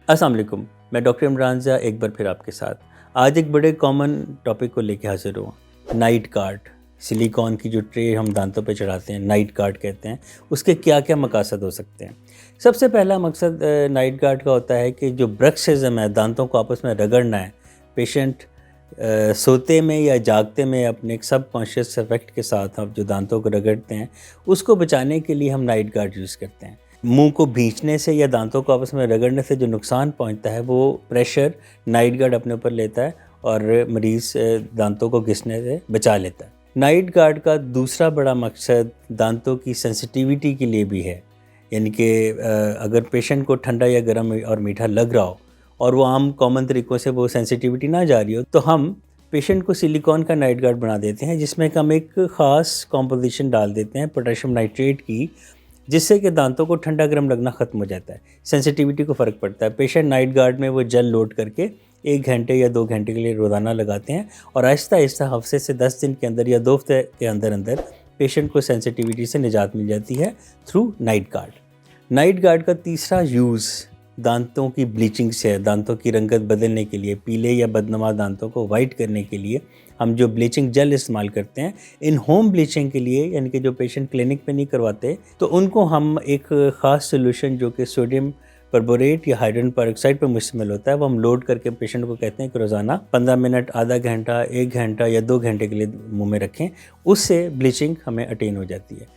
अस्सलाम वालेकुम, मैं डॉक्टर इमरान ज़ा एक बार फिर आपके साथ। आज एक बड़े कॉमन टॉपिक को लेके हाज़िर हुआ, नाइट गार्ड। सिलिकॉन की जो ट्रे हम दांतों पे चढ़ाते हैं, नाइट गार्ड कहते हैं, उसके क्या-क्या मकासद हो सकते हैं। सबसे पहला मकसद नाइट गार्ड का होता है कि जो ब्रक्सिज़्म है, दांतों को आपस में रगड़ना है, पेशेंट सोते में या जागते में अपने एक सबकॉन्शियस इफ़ेक्ट के साथ आप जो दांतों को रगड़ते हैं, उसको बचाने के लिए हम नाइट गार्ड यूज़ करते हैं। मुंह को भींचने से या दांतों को आपस में रगड़ने से जो नुकसान पहुंचता है वो प्रेशर नाइट गार्ड अपने ऊपर लेता है और मरीज़ दांतों को घिसने से बचा लेता है। नाइट गार्ड का दूसरा बड़ा मकसद दांतों की सेंसिटिविटी के लिए भी है, यानी कि अगर पेशेंट को ठंडा या गर्म और मीठा लग रहा हो और वो आम कॉमन तरीक़ों से वो सेंसिटिविटी ना जा रही हो, तो हम पेशेंट को सिलिकॉन का नाइट गार्ड बना देते हैं, जिसमें हम एक ख़ास कॉम्पोजिशन डाल देते हैं पोटेशियम नाइट्रेट की, जिससे कि दांतों को ठंडा गर्म लगना ख़त्म हो जाता है, सेंसिटिविटी को फ़र्क पड़ता है। पेशेंट नाइट गार्ड में वो जेल लोड करके 1 घंटे या 2 घंटे के लिए रोज़ाना लगाते हैं और आहिस्ता-आहिस्ता हफ़्ते से 10 दिन के अंदर या 2 हफ़्ते के अंदर पेशेंट को सेंसिटिविटी से निजात मिल जाती है through night guard. Night guard का तीसरा यूज़ दांतों की ब्लीचिंग से है, दांतों की रंगत बदलने के लिए, पीले या बदनमा दांतों को वाइट करने के लिए हम जो ब्लीचिंग जेल इस्तेमाल करते हैं। इन होम ब्लीचिंग के लिए, यानी कि जो पेशेंट क्लिनिक में नहीं करवाते, तो उनको हम एक ख़ास सॉल्यूशन जो कि सोडियम परबोरेट या हाइड्रोजन पेरोक्साइड पर मुश्तमिल होता है, वो हम लोड करके पेशेंट को कहते हैं कि रोज़ाना 15 मिनट, आधा घंटा, 1 घंटा या 2 घंटे के लिए मुँह में रखें। उससे ब्लीचिंग हमें अटेन हो जाती है।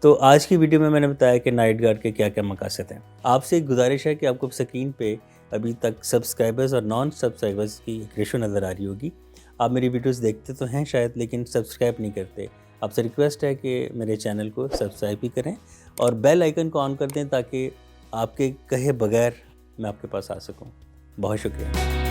तो आज की वीडियो में मैंने बताया कि नाइट गार्ड के क्या क्या मकासद हैं। आपसे एक गुजारिश है कि आपको स्क्रीन पे अभी तक सब्सक्राइबर्स और नॉन सब्सक्राइबर्स की रेशो नज़र आ रही होगी। आप मेरी वीडियोस देखते तो हैं शायद, लेकिन सब्सक्राइब नहीं करते। आपसे रिक्वेस्ट है कि मेरे चैनल को सब्सक्राइब भी करें और बेल आइकन को ऑन कर दें ताकि आपके कहे बगैर मैं आपके पास आ सकूं। बहुत शुक्रिया।